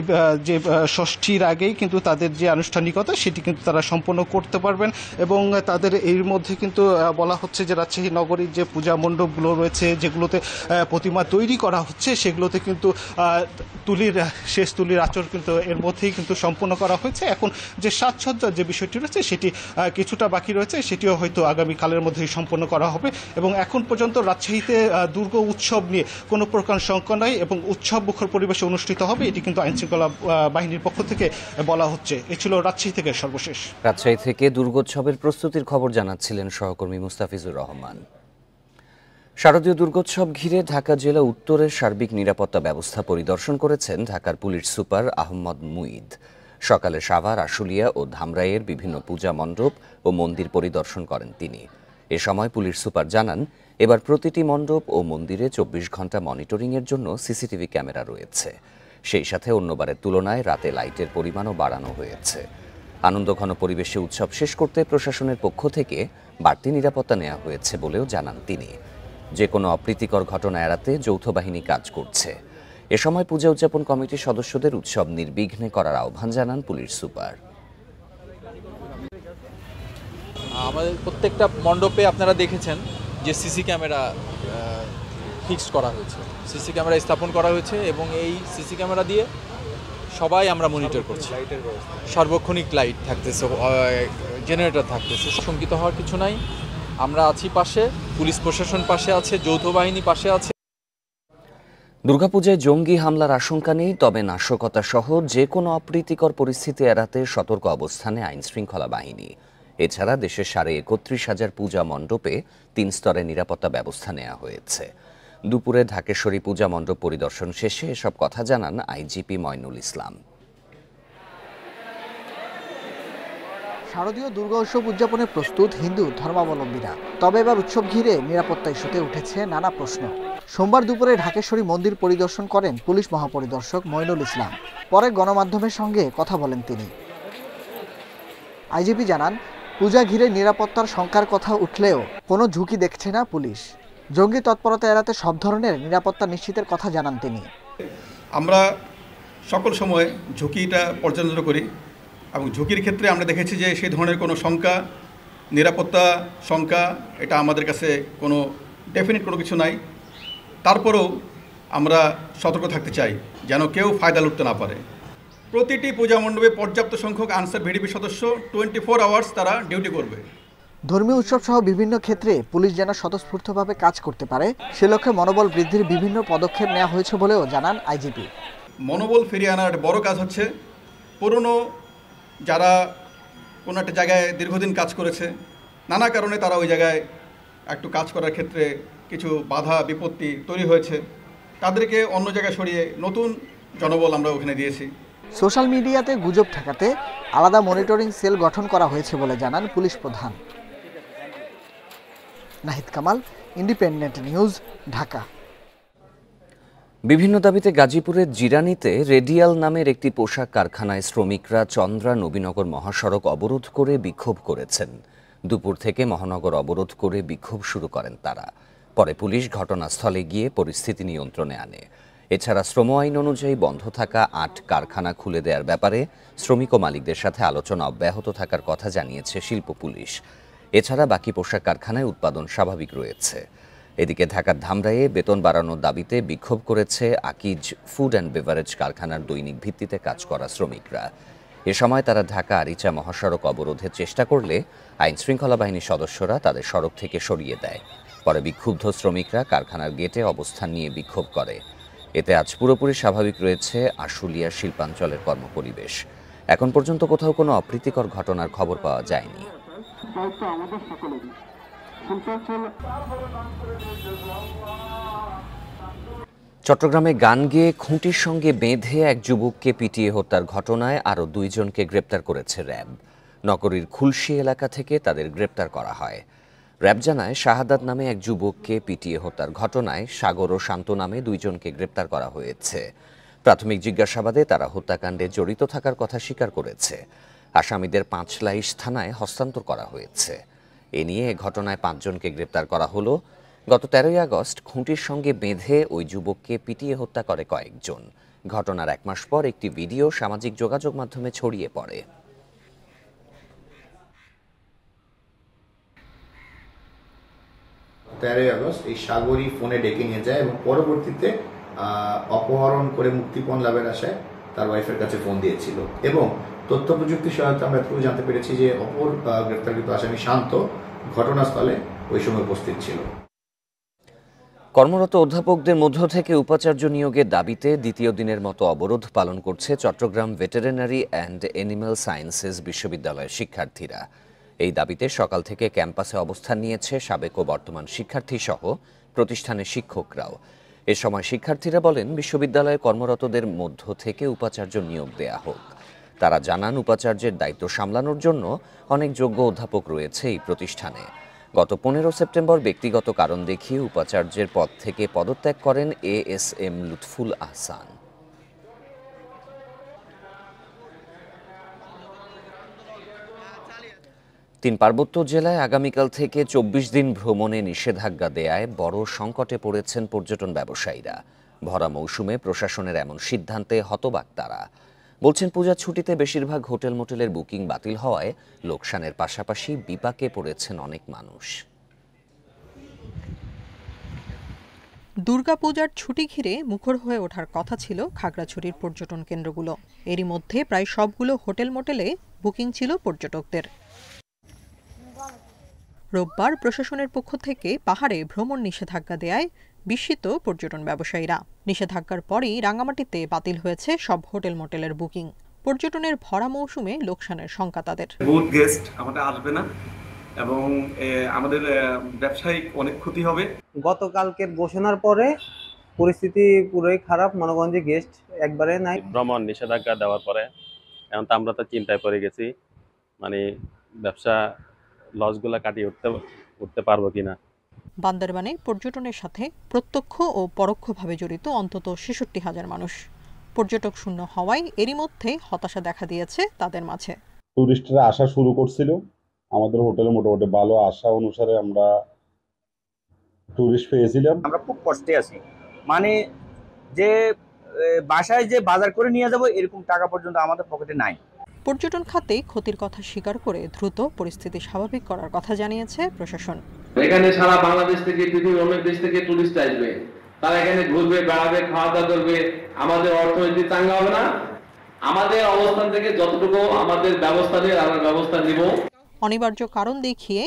যে ষষ্ঠীর আগেই কিন্তু তাদের যে আনুষ্ঠানিকতা সেটি কিন্তু তারা সম্পন্ন করতে পারবেন এবং তাদের এর মধ্যে কিন্তু বলা হচ্ছে যে রাজশাহী নগরীর যে পূজা মণ্ডপগুলো রয়েছে যেগুলোতে প্রতিমা তৈরি করা হচ্ছে সেগুলোতে কিন্তু শেষ তুলির আঁচড় কিন্তু এর মধ্যেই কিন্তু সম্পন্ন করা হয়েছে। এখন যে সাজসজ্জার যে বিষয়টি রয়েছে সেটি কিছুটা বাকি রয়েছে, সেটিও হয়তো আগামীকালের মধ্যেই সম্পন্ন করা হবে এবং এখন পর্যন্ত রাজশাহীতে দুর্গা উৎসব নিয়ে কোনো প্রকার শঙ্কা নাই এবং উৎসব মুখর পরিবেশে অনুষ্ঠিত হবে এটি কিন্তু আইনশৃঙ্খলা বাহিনীর পক্ষ থেকে বলা হচ্ছে। এ ছিল রাজশাহী থেকে সর্বশেষ। রাজশাহী থেকে দুর্গোৎসবের প্রস্তুতির খবর জানাচ্ছিলেন সহকর্মী মুস্তাফিজুর রহমান। শারদীয় দুর্গোৎসব ঘিরে ঢাকা জেলা উত্তরের সার্বিক নিরাপত্তা ব্যবস্থা পরিদর্শন করেছেন ঢাকার পুলিশ সুপার আহমদ মুঈদ। সকালে সাভার, আশুলিয়া ও ধামরাইয়ের বিভিন্ন পূজা মণ্ডপ ও মন্দির পরিদর্শন করেন তিনি। এ সময় পুলিশ সুপার জানান এবার প্রতিটি মণ্ডপ ও মন্দিরে ২৪ ঘন্টা মনিটরিংয়ের জন্য সিসিটিভি ক্যামেরা রয়েছে। সেই সাথে অন্যবারের তুলনায় রাতে লাইটের পরিমাণও বাড়ানো হয়েছে। আনন্দঘন পরিবেশে উৎসব শেষ করতে প্রশাসনের পক্ষ থেকে বাড়তি নিরাপত্তা নেওয়া হয়েছে বলেও জানান তিনি। যে কোনো অপ্রীতিকর ঘটনা এড়াতে যৌথ বাহিনী কাজ করছে। এ সময় পূজা উদযাপন কমিটির সদস্যদের উৎসব নির্বিঘ্নে করার আহ্বান জানান পুলিশ সুপার। আমাদের প্রত্যেকটা মণ্ডপে আপনারা দেখেছেন যে সিসি ক্যামেরা ফিক্সড করা হয়েছে, সিসি ক্যামেরা স্থাপন করা হয়েছে এবং এই সিসি ক্যামেরা দিয়ে সবাই আমরা মনিটর করছি। সার্বক্ষণিক লাইট থাকতেছে, জেনারেটর থাকতেছে। শঙ্কিত হওয়ার কিছু নাই, আমরা আছি পাশে, পুলিশ প্রশাসন পাশে আছে, যৌথ বাহিনী পাশে আছে। দুর্গাপূজায় জঙ্গি হামলার আশঙ্কা নেই, তবে নাশকতা সহ যে কোনো অপ্রীতিকর পরিস্থিতি এড়াতে সতর্ক অবস্থানে আইনশৃঙ্খলা বাহিনী। এছাড়া দেশের 31,500 পূজা মণ্ডপে 3 স্তরে নিরাপত্তা ব্যবস্থা নেওয়া হয়েছে। দুপুরে ঢাকেশ্বরী পূজা মণ্ডপ পরিদর্শন শেষে এসব কথা জানান আইজিপি ময়নুল ইসলাম। শারদীয় দুর্গা উৎসব উদযাপনে প্রস্তুত হিন্দু ধর্মাবলম্বীরা, তবে এবার উৎসব ঘিরে নিরাপত্তা ইস্যুতে উঠেছে নানা প্রশ্ন। সোমবার দুপুরে ঢাকেশ্বরী মন্দির পরিদর্শন করেন পুলিশ মহাপরিদর্শক ময়নুল ইসলাম। পরে গণমাধ্যমের সঙ্গে কথা বলেন তিনি। আইজিপি জানান, পূজা ঘিরে নিরাপত্তার শঙ্কার কথা উঠলেও কোনো ঝুঁকি দেখছে না পুলিশ। জঙ্গি তৎপরতা এড়াতে সব ধরনের নিরাপত্তা নিশ্চিতের কথা জানান তিনি। আমরা সকল সময় ঝুঁকিটা পর্যালোচনা করি এবং ঝুঁকির ক্ষেত্রে আমরা দেখেছি যে সেই ধরনের কোনো শঙ্কা, নিরাপত্তা শঙ্কা, এটা আমাদের কাছে কোনো ডেফিনিট কোনো কিছু নাই। তারপরেও আমরা সতর্ক থাকতে চাই যেন কেউ ফায়দা লুটতে না পারে। প্রতিটি পূজা মণ্ডপে পর্যাপ্ত সংখ্যক আনসার ভিডিপি সদস্য 24 আওয়ার্স তারা ডিউটি করবে। ধর্মীয় উৎসব সহ বিভিন্ন ক্ষেত্রে পুলিশ যেন স্বতঃস্ফূর্তভাবে কাজ করতে পারে সে লক্ষ্যে মনোবল বৃদ্ধির বিভিন্ন পদক্ষেপ নেওয়া হয়েছে বলেও জানান আইজিপি। মনোবল ফিরিয়ে আনার বড় কাজ হচ্ছে পুরনো যারা কোনো একটা জায়গায় দীর্ঘদিন কাজ করেছে, নানা কারণে তারা ওই জায়গায় একটু কাজ করার ক্ষেত্রে কিছু বাধা বিপত্তি তৈরি হয়েছে, তাদেরকে অন্য জায়গায় সরিয়ে নতুন জনবল আমরা ওখানে দিয়েছি। সোশ্যাল মিডিয়াতে গুজব ঠেকাতে আলাদা মনিটরিং সেল গঠন করা হয়েছে বলে জানান পুলিশ প্রধান। Nahid Kamal, independent news, Dhaka. বিভিন্ন দাবিতে গাজীপুরের জিরানীতে রেডিয়াল নামের একটি পোশাক কারখানায় শ্রমিকরা চন্দ্রা নবীনগর মহাসড়ক অবরোধ করে বিক্ষোভ করেছেন। দুপুর থেকে মহানগর অবরোধ করে বিক্ষোভ শুরু করেন তারা। পরে পুলিশ ঘটনাস্থলে গিয়ে পরিস্থিতি নিয়ন্ত্রণে আনে। এছাড়া শ্রম আইন অনুযায়ী বন্ধ থাকা 8 কারখানা খুলে দেওয়ার ব্যাপারে শ্রমিক ও মালিকদের সাথে আলোচনা অব্যাহত থাকার কথা জানিয়েছে শিল্প পুলিশ। এছাড়া বাকি পোশাক কারখানায় উৎপাদন স্বাভাবিক রয়েছে। এদিকে ঢাকার ধামরাইয়ে বেতন বাড়ানোর দাবিতে বিক্ষোভ করেছে আকিজ ফুড অ্যান্ড বেভারেজ কারখানার দৈনিক ভিত্তিতে কাজ করা শ্রমিকরা। এ সময় তারা ঢাকা আরিচা মহাসড়ক অবরোধের চেষ্টা করলে আইনশৃঙ্খলা বাহিনীর সদস্যরা তাদের সড়ক থেকে সরিয়ে দেয়। পরে বিক্ষুব্ধ শ্রমিকরা কারখানার গেটে অবস্থান নিয়ে বিক্ষোভ করে। এতে আজ পুরোপুরি স্বাভাবিক রয়েছে আশুলিয়া শিল্পাঞ্চলের কর্মপরিবেশ। এখন পর্যন্ত কোথাও কোনো অপ্রীতিকর ঘটনার খবর পাওয়া যায়নি। চট্টগ্রামে গান গেয়ে খুঁটির সঙ্গে বেঁধে এক যুবককে পিটিয়ে হত্যার ঘটনায় আরও 2 জনকে গ্রেপ্তার করেছে র্যাব। নগরীর খুলশী এলাকা থেকে তাদের গ্রেপ্তার করা হয়। র্যাব জানায়, শাহাদাত নামে এক যুবককে পিটিয়ে হত্যার ঘটনায় সাগর ও শান্ত নামে 2 জনকে গ্রেপ্তার করা হয়েছে। প্রাথমিক জিজ্ঞাসাবাদে তারা হত্যাকাণ্ডে জড়িত থাকার কথা স্বীকার করেছে। আসামিদের 5লাইশ থানায় হস্তান্তর করা হয়েছে। এ নিয়ে ঘটনায় 5 জনকে গ্রেপ্তার করা হলো। গত 13ই আগস্ট খুঁটির সঙ্গে বেঁধে ওই যুবককে পিটিয়ে হত্যা করে কয়েকজন। ঘটনার 1 মাস পর একটি ভিডিও সামাজিক যোগাযোগ মাধ্যমে ছড়িয়ে পড়ে। আগস্ট এই সাগরী ফোনে ডেকে নিয়ে যায় এবং পরবর্তীতে অপহরণ করে মুক্তিপণ লাভের আশায় তার ওয়াইফের কাছে ফোন দিয়েছিল এবং তথ্য প্রযুক্তি সহায়তা আমরা এতটুকু জানতে পেরেছি যে অপর গ্রেপ্তারকৃত আসামি শান্ত ঘটনাস্থলে ওই সময় উপস্থিত ছিল। কর্মরত অধ্যাপকদের মধ্য থেকে উপাচার্য নিয়োগের দাবিতে দ্বিতীয় দিনের মতো অবরোধ পালন করছে Chittagong veterinary and animal sciences বিশ্ববিদ্যালয়ের শিক্ষার্থীরা। এই দাবিতে সকাল থেকে ক্যাম্পাসে অবস্থান নিয়েছে সাবেক ও বর্তমান শিক্ষার্থী সহ প্রতিষ্ঠানের শিক্ষকরাও। এ সময় শিক্ষার্থীরা বলেন, বিশ্ববিদ্যালয়ে কর্মরতদের মধ্য থেকে উপাচার্য নিয়োগ দেয়া হোক। তারা জানান, উপাচার্যের দায়িত্ব সামলানোর জন্য অনেক যোগ্য অধ্যাপক রয়েছে এই প্রতিষ্ঠানে। গত 15 সেপ্টেম্বর ব্যক্তিগত কারণ দেখিয়ে উপাচার্যের পদ থেকে পদত্যাগ করেন ASM লুৎফুল আহসান। তিন পার্বত্য জেলায় আগামীকাল থেকে ২৪ দিন ভ্রমণে নিষেধাজ্ঞা দেয়ায় বড় সংকটে পড়েছেন পর্যটন ব্যবসায়ীরা। ভরা মৌসুমে প্রশাসনের এমন সিদ্ধান্তে হতবাক তারা। বলছেন পূজার ছুটিতে বেশিরভাগ হোটেল মোটেলের বুকিং বাতিল হওয়ায় লোকসানের পাশাপাশি বিপাকে পড়েছেন অনেক মানুষ। দুর্গাপূজার ছুটি ঘিরে মুখর হয়ে ওঠার কথা ছিল খাগড়াছড়ির পর্যটন কেন্দ্রগুলো। এরই মধ্যে প্রায় সবগুলো হোটেল মোটেলে বুকিং ছিল পর্যটকদের। রোববার প্রশাসনের পক্ষ থেকে পাহাড়ে ভ্রমণ নিষেধাজ্ঞা দেয়ায় বিস্মিত পর্যটন ব্যবসায়ীরা। নিষেধাজ্ঞার পরই রাঙামাটিতে বাতিল হয়েছে সব হোটেল মোটেলের বুকিং। পর্যটনের ভরা মৌসুমে লোকসানের শঙ্কা তাদের। বহুত গেস্ট আমাদের আসবে না এবং আমাদের ব্যবসায়িক অনেক ক্ষতি হবে। গতকালকের ঘোষণার পরে পরিস্থিতি পুরোই খারাপ, মনোগঞ্জে গেস্ট একবারে নাই। ভ্রমণ নিষেধাজ্ঞা দেওয়ার পরে এখন তো আমরা তো চিন্তায় পড়ে গেছি, মানে ব্যবসা লসগুলা কাটিয়ে উঠতে পারবো কিনা। বান্দরবানে পর্যটনের সাথে প্রত্যক্ষ ও পরোক্ষভাবে জড়িত অন্তত ৬৬,০০০ মানুষ। পর্যটক শূন্য হওয়ায় এরই মধ্যে হতাশা দেখা দিয়েছে তাদের মাঝে। টুরিস্টরা আসা শুরু করছিল, আমাদের হোটেলে মোটামুটি ভালো আশা অনুসারে আমরা টুরিস্ট পেয়েছিলাম। আমরা খুব কষ্টে আছি, মানে যে বাসায় যে বাজার করে নিয়ে যাব এরকম টাকা পর্যন্ত আমাদের পকেটে নাই। পর্যটন খাতে ক্ষতির কথা স্বীকার করে দ্রুত পরিস্থিতি স্বাভাবিক করার কথা জানিয়েছে প্রশাসন। এখানে সারা বাংলাদেশ থেকে পৃথিবীর অনেক দেশ থেকে টুরিস্ট আসবে, তারা এখানে ঘুরবে, বেড়াবে, খাওয়া দাওয়া করবে, আমাদের অর্থনীতি চাঙ্গা হবে না। আমাদের অবস্থান থেকে যতটুকু আমাদের ব্যবস্থা নিয়ে আমরা ব্যবস্থা নিব। অনিবার্য কারণ দেখিয়ে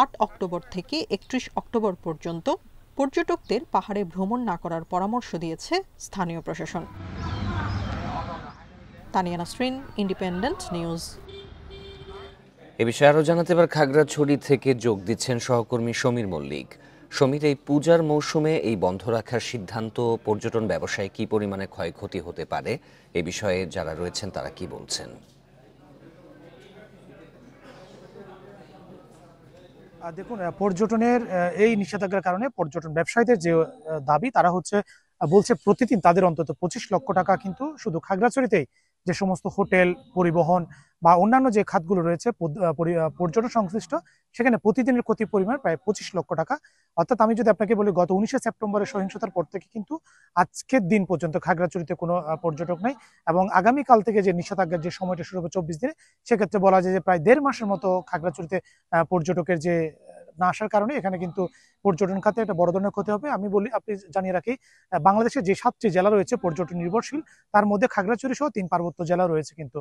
৮ অক্টোবর থেকে ৩১ অক্টোবর পর্যন্ত পর্যটকদের পাহাড়ে ভ্রমণ না করার পরামর্শ দিয়েছে স্থানীয় প্রশাসন। Tania Nasrin, independent news. এ বিষয়ে আরও জানাতে এবার খাগড়াছড়ি থেকে যোগ দিচ্ছেন সহকর্মী সমীর মল্লিক। সমীর, এই পূজার মৌসুমে এই বন্ধ রাখার সিদ্ধান্ত পর্যটন ব্যবসায় কি পরিমাণে ক্ষয়ক্ষতি হতে পারে, এ বিষয়ে যারা রয়েছেন তারা কি বলছেন? দেখুন, পর্যটনের এই নিষেধাজ্ঞার কারণে পর্যটন ব্যবসায়ীদের যে দাবি, তারা বলছে প্রতিদিন তাদের অন্তত ২৫ লক্ষ টাকা কিন্তু শুধু খাগড়াছড়িতেই যে সমস্ত হোটেল, পরিবহন বা অন্যান্য যে খাতগুলো রয়েছে পর্যটন সংশ্লিষ্ট, সেখানে প্রতিদিনের ক্ষতির পরিমাণ প্রায় ২৫ লক্ষ টাকা। অর্থাৎ আমি যদি আপনাকে বলি, গত ১৯শে সেপ্টেম্বরের সহিংসতার পর থেকে কিন্তু আজকের দিন পর্যন্ত খাগড়াছড়িতে কোনো পর্যটক নেই এবং আগামীকাল থেকে যে নিষেধাজ্ঞার যে সময়টা শুরু হবে ২৪ দিনে, সেক্ষেত্রে বলা যায় যে প্রায় ১.৫ মাসের মতো খাগড়াছড়িতে পর্যটকের যে না আসার কারণে এখানে কিন্তু পর্যটন খাতে একটা বড় ধরনের ক্ষতি হবে। আমি বলি, আপনি জানিয়ে রাখি, বাংলাদেশের যে ৭টি জেলা রয়েছে পর্যটন নির্ভরশীল, তার মধ্যে খাগড়াছড়ি সহ ৩ পার্বত্য জেলা রয়েছে। কিন্তু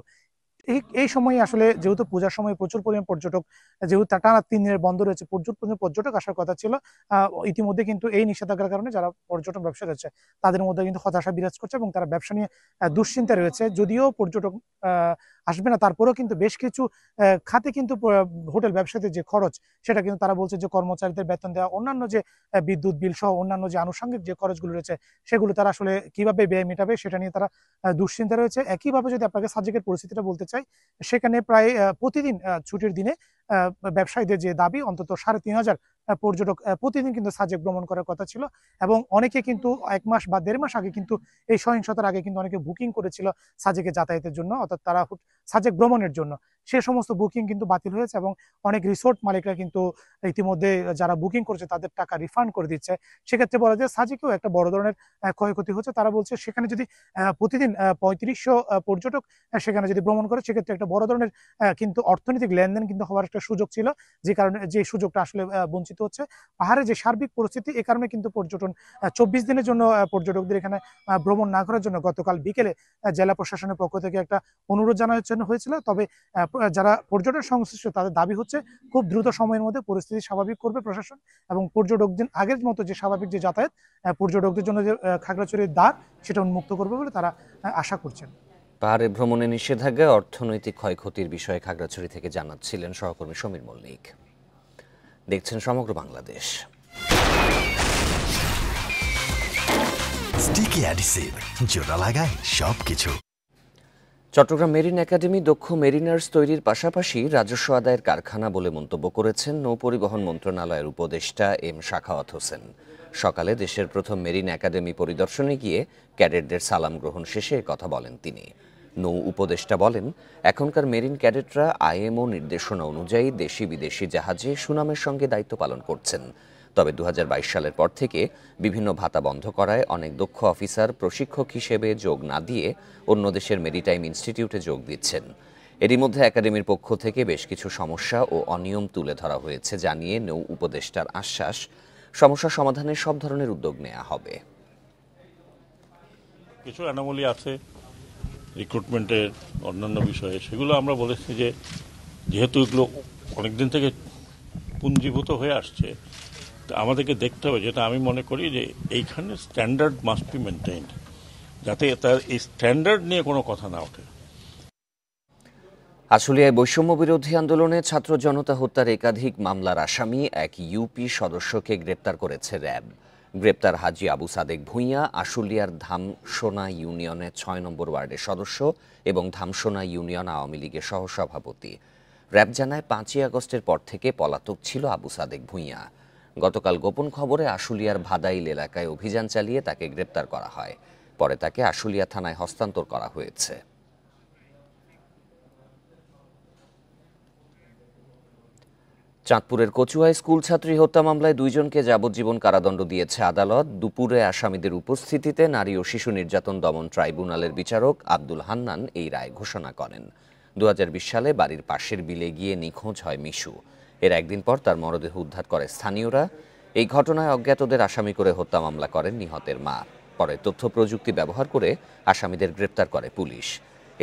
এই সময়ে আসলে যেহেতু পূজার সময় প্রচুর পরিমাণ পর্যটক, যেহেতু টানা 3 দিনের বন্ধ রয়েছে, প্রচুর পরিমাণ পর্যটক আসার কথা ছিল। ইতিমধ্যে কিন্তু এই নিষেধাজ্ঞার কারণে যারা পর্যটন ব্যবসা রয়েছে তাদের মধ্যে কিন্তু হতাশা বিরাজ করছে এবং তারা ব্যবসা নিয়ে দুশ্চিন্তা রয়েছে। যদিও পর্যটক আসবে না, তারপরেও কিন্তু বেশ কিছু খাতে কিন্তু হোটেল ব্যবসাতে যে খরচ, সেটা কিন্তু তারা বলছে যে কর্মচারীদের বেতন দেওয়া, অন্যান্য যে বিদ্যুৎ বিল সহ অন্যান্য যে আনুষঙ্গিক যে খরচগুলো রয়েছে, সেগুলো তারা আসলে কিভাবে ব্যয় মেটাবে সেটা নিয়ে তারা দুশ্চিন্তা রয়েছে। একইভাবে যদি আপনাকে সাজেকের পরিস্থিতিটা বলতে চাই, সেখানে প্রায় প্রতিদিন ছুটির দিনে ব্যবসায়ীদের যে দাবি, অন্তত ৩,৫০০ পর্যটক প্রতিদিন কিন্তু সাজেক ভ্রমণ করার কথা ছিল এবং অনেকে কিন্তু ১ মাস বা ১.৫ মাস আগে কিন্তু এই সহিংসতার আগে কিন্তু অনেকে বুকিং করেছিল সাজেকে যাতায়াতের জন্য, অর্থাৎ তারা সাজেক ভ্রমণের জন্য। সে সমস্ত বুকিং কিন্তু বাতিল হয়েছে এবং অনেক রিসোর্ট মালিকরা কিন্তু ইতিমধ্যে যারা বুকিং করেছে তাদের টাকা রিফান্ড করে দিচ্ছে। সেক্ষেত্রে বলা যায় সাজেকেও একটা বড় ধরনের ক্ষয়ক্ষতি হচ্ছে। তারা বলছে সেখানে যদি প্রতিদিন ৩৫০০ পর্যটক সেখানে যদি ভ্রমণ করে, সেক্ষেত্রে একটা বড় ধরনের কিন্তু অর্থনৈতিক লেনদেন কিন্তু হওয়ার একটা সুযোগ ছিল, যে কারণে যে সুযোগটা আসলে বঞ্চিত হচ্ছে। পাহাড়ে যে সার্বিক পরিস্থিতি, এ কারণে কিন্তু পর্যটন ২৪ দিনের জন্য পর্যটকদের এখানে ভ্রমণ না করার জন্য গতকাল বিকেলে জেলা প্রশাসনের পক্ষ থেকে একটা অনুরোধ জানানো হয়েছিল। তবে যারা পর্যটন সংশ্লিষ্ট তাদের দাবি হচ্ছে খুব দ্রুত সময়ের মধ্যে পরিস্থিতি স্বাভাবিক করবে প্রশাসন এবং পর্যটকদের আগের মতো যে স্বাভাবিক যে যাতায়াত, পর্যটকদের জন্য যে খাগড়াছড়ির দ্বার, সেটা উন্মুক্ত করবে বলে তারা আশা করছেন। পাহাড়ে ভ্রমণে নিষেধাজ্ঞায় অর্থনৈতিক ক্ষয়ক্ষতির বিষয়ে খাগড়াছড়ি থেকে জানাচ্ছিলেন সহকর্মী সমীর মল্লিক। দেখছেন সমগ্র বাংলাদেশ। স্টিকি অ্যাডিসিভ, জোড়া লাগায় সবকিছু। চট্টগ্রাম মেরিন একাডেমি দক্ষ মেরিনার্স তৈরির পাশাপাশি রাজস্ব আদায়ের কারখানা বলে মন্তব্য করেছেন নৌপরিবহন মন্ত্রণালয়ের উপদেষ্টা এম সাখাওয়াত হোসেন। সকালে দেশের প্রথম মেরিন একাডেমি পরিদর্শনে গিয়ে ক্যাডেটদের সালাম গ্রহণ শেষে কথা বলেন তিনি। নৌ উপদেষ্টা বলেন, এখনকার মেরিন ক্যাডেটরা আইএমও নির্দেশনা অনুযায়ী দেশি বিদেশি জাহাজে সুনামের সঙ্গে দায়িত্ব পালন করছেন। তবে 2022 সালের পর থেকে বিভিন্ন ভাতা বন্ধ করায় অনেক দক্ষ অফিসার প্রশিক্ষক হিসেবে যোগ না দিয়ে অন্য দেশের মেরিটাইম ইনস্টিটিউটে যোগ দিচ্ছেন। এরই মধ্যে একাডেমির পক্ষ থেকে বেশ কিছু সমস্যা ও অনিয়ম তুলে ধরা হয়েছে জানিয়ে নৌ উপদেষ্টার আশ্বাস, সমস্যা সমাধানে সব ধরনের উদ্যোগ নেওয়া হবে। কিছু অ্যানোমালি আছে রিক্রুটমেন্টের অন্যান্য বিষয়ে, সেগুলো আমরা বলেছি যে যেহেতু এগুলো অনেকদিন থেকে পুঞ্জীভূত হয়ে আসছে, আমাদেরকে দেখতে হবে, যেটা আমি মনে করি যে এইখানে স্ট্যান্ডার্ড মাস্ট বি মেনটেইনড, যাতে তার এই স্ট্যান্ডার্ড নিয়ে কোনো কথা না ওঠে। আশুলিয়ায় বৈষম্য বিরোধী আন্দোলনে ছাত্র জনতা হত্যার একাধিক মামলার আসামি এক ইউপি সদস্যকে গ্রেপ্তার করেছে র্যাব। গ্রেপ্তার হাজী আবু সাদেক ভূঁইয়া আশুলিয়ার ধামসোনা ইউনিয়নের ৬ নম্বর ওয়ার্ডের সদস্য এবং ধামসোনা ইউনিয়ন আওয়ামী লীগের সহসভাপতি। র্যাব জানায় ৫ই আগস্টের পর থেকে পলাতক ছিল আবু সাদেক ভূঁইয়া। গতকাল গোপন খবরে আশুলিয়ার ভাদাইল এলাকায় অভিযান চালিয়ে তাকে গ্রেপ্তার করা হয়। পরে তাকে আশুলিয়া থানায় হস্তান্তর করা হয়েছে। চাঁদপুরের কচুয়ায় স্কুল ছাত্রী হত্যা মামলায় ২ জনকে যাবজ্জীবন কারাদণ্ড দিয়েছে আদালত। দুপুরে আসামিদের উপস্থিতিতে নারী ও শিশু নির্যাতন দমন ট্রাইব্যুনালের বিচারক আব্দুল হান্নান এই রায় ঘোষণা করেন। ২০২০ সালে বাড়ির পাশের বিলে গিয়ে নিখোঁজ হয় মিশু। এর একদিন পর তার মরদেহ উদ্ধার করে স্থানীয়রা। এই ঘটনায় অজ্ঞাতদের আসামি করে হত্যা মামলা করেন নিহতের মা। পরে তথ্য প্রযুক্তি ব্যবহার করে আসামিদের গ্রেপ্তার করে পুলিশ।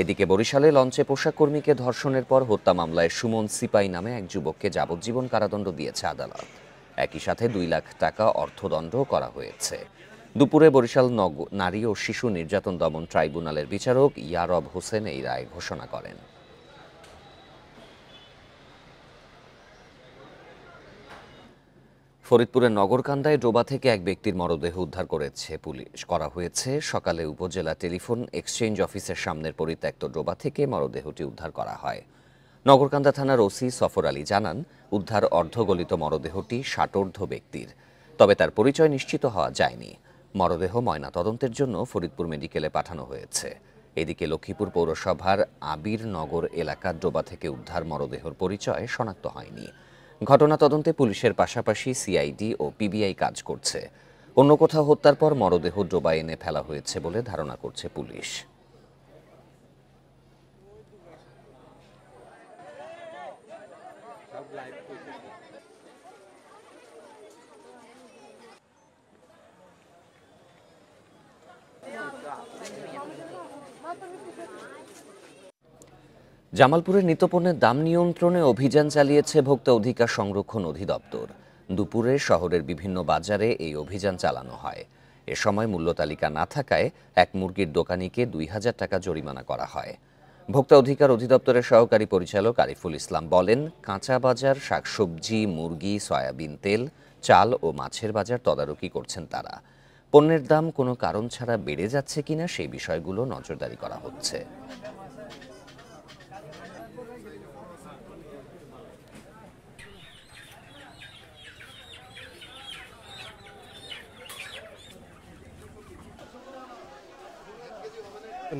এদিকে বরিশালে লঞ্চে পোশাক কর্মীকে ধর্ষণের পর হত্যা মামলায় সুমন সিপাই নামে এক যুবককে যাবজ্জীবন কারাদণ্ড দিয়েছে আদালত। একই সাথে ২ লাখ টাকা অর্থদণ্ডও করা হয়েছে। দুপুরে বরিশাল নারী ও শিশু নির্যাতন দমন ট্রাইব্যুনালের বিচারক ইয়ারব হোসেন এই রায় ঘোষণা করেন। ফরিদপুরের নগরকান্দায় ডোবা থেকে এক ব্যক্তির মরদেহ উদ্ধার করা হয়েছে। সকালে উপজেলা টেলিফোন এক্সচেঞ্জ অফিসের সামনের পরিত্যক্ত ডোবা থেকে মরদেহটি উদ্ধার করা হয়। নগরকান্দা থানার ওসি সফর আলী জানান, উদ্ধার অর্ধগলিত মরদেহটি ষাটোর্ধ্ব ব্যক্তির, তবে তার পরিচয় নিশ্চিত হওয়া যায়নি। মরদেহ ময়নাতদন্তের জন্য ফরিদপুর মেডিকেলে পাঠানো হয়েছে। এদিকে লক্ষ্মীপুর পৌরসভার আবির নগর এলাকার ডোবা থেকে উদ্ধার মরদেহর পরিচয় শনাক্ত হয়নি। ঘটনা তদন্তে পুলিশের পাশাপাশি সিআইডি ও পিবিআই কাজ করছে। অন্য কোথাও হত্যার পর মরদেহ ডোবায় এনে ফেলা হয়েছে বলে ধারণা করছে পুলিশ। জামালপুরের নিত্যপণ্যের দাম নিয়ন্ত্রণে অভিযান চালিয়েছে ভোক্তা অধিকার সংরক্ষণ অধিদপ্তর। দুপুরে শহরের বিভিন্ন বাজারে এই অভিযান চালানো হয়। এ সময় মূল্য তালিকা না থাকায় এক মুরগির দোকানিকে ২,০০০ টাকা জরিমানা করা হয়। ভোক্তা অধিকার অধিদপ্তরের সহকারী পরিচালক আরিফুল ইসলাম বলেন, কাঁচা বাজার, শাকসবজি, মুরগি, সয়াবিন তেল, চাল ও মাছের বাজার তদারকি করছেন তারা। পণ্যের দাম কোনো কারণ ছাড়া বেড়ে যাচ্ছে কিনা সেই বিষয়গুলো নজরদারি করা হচ্ছে।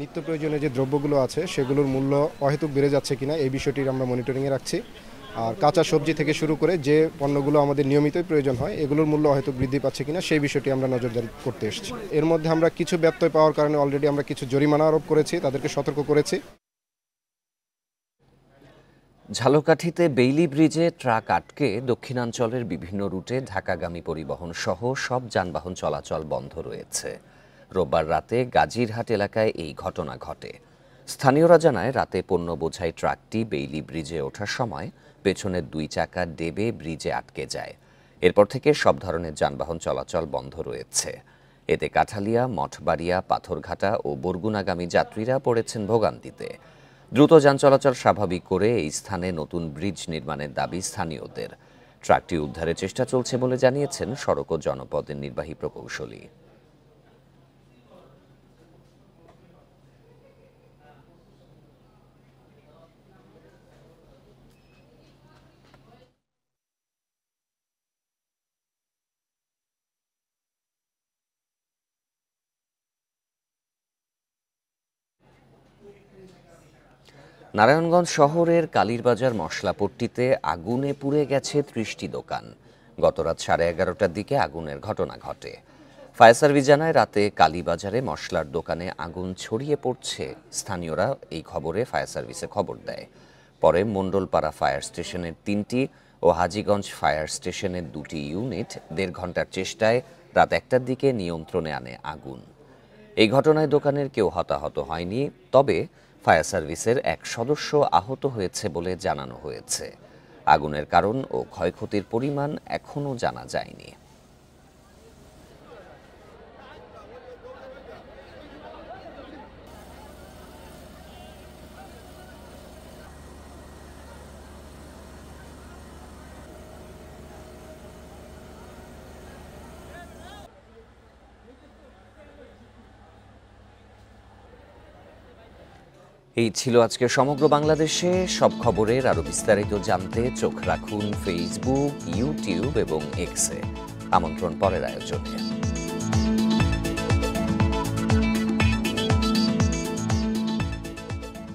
নিত্য প্রয়োজনীয় যে দ্রব্যগুলো আছে সেগুলোর মূল্য অহেতুক বেড়ে যাচ্ছে কিনা এই বিষয়টির আমরা মনিটরিংয়ে রাখছি। আর কাঁচা সবজি থেকে শুরু করে যে পণ্যগুলো আমাদের নিয়মিতই প্রয়োজন হয় এগুলোর মূল্য অহেতুক বৃদ্ধি পাচ্ছে কিনা সেই বিষয়টি আমরা নজরদারি করতে এসেছি। এর মধ্যে আমরা কিছু ব্যত্যয় পাওয়ার কারণে অলরেডি আমরা কিছু জরিমানা আরোপ করেছি, তাদেরকে সতর্ক করেছি। ঝালকাঠিতে বেইলি ব্রিজে ট্রাক আটকে দক্ষিণাঞ্চলের বিভিন্ন রুটে ঢাকাগামী পরিবহন সহ সব যানবাহন চলাচল বন্ধ রয়েছে। রোববার রাতে গাজীরহাট এলাকায় এই ঘটনা ঘটে। স্থানীয়রা জানায়, রাতে পণ্য বোঝাই ট্রাকটি বেইলি ব্রিজে ওঠার সময় পেছনের 2 চাকা ডেবে ব্রিজে আটকে যায়। এরপর থেকে সব ধরনের যানবাহন চলাচল বন্ধ রয়েছে। এতে কাঠালিয়া, মঠবাড়িয়া, পাথরঘাটা ও বরগুনাগামী যাত্রীরা পড়েছেন ভোগান্তিতে। দ্রুত যান চলাচল স্বাভাবিক করে এই স্থানে নতুন ব্রিজ নির্মাণের দাবি স্থানীয়দের। ট্রাকটি উদ্ধারের চেষ্টা চলছে বলে জানিয়েছেন সড়ক ও জনপদের নির্বাহী প্রকৌশলী। নারায়ণগঞ্জ শহরের কালীরবাজার মশলাপট্টিতে আগুনে পুড়ে গেছে ৩০টি দোকান। গতরাত 11:30টার দিকে আগুনের ঘটনা ঘটে। ফায়ার সার্ভিস জানায় রাতে কালীবাজারে মশলার দোকানে আগুন ছড়িয়ে পড়ছে। স্থানীয়রা এই খবরে ফায়ার সার্ভিসে খবর দেয়। পরে মণ্ডলপাড়া ফায়ার স্টেশনের ৩টি ও হাজীগঞ্জ ফায়ার স্টেশনের 2টি ইউনিট 1.5 ঘন্টার চেষ্টায় রাত 1টার দিকে নিয়ন্ত্রণে আনে আগুন। এই ঘটনায় দোকানের কেউ হতাহত হয়নি, তবে ফায়ার সার্ভিসের এক সদস্য আহত হয়েছে বলে জানানো হয়েছে। আগুনের কারণ ও ক্ষয়ক্ষতির পরিমাণ এখনও জানা যায়নি। এই ছিল আজকে সমগ্র বাংলাদেশে সব খবরের আরো বিস্তারিত জানতে চোখ রাখুন ফেসবুক, ইউটিউব এবং এক্সে। আমন্ত্রণ পরের আয়োজনে।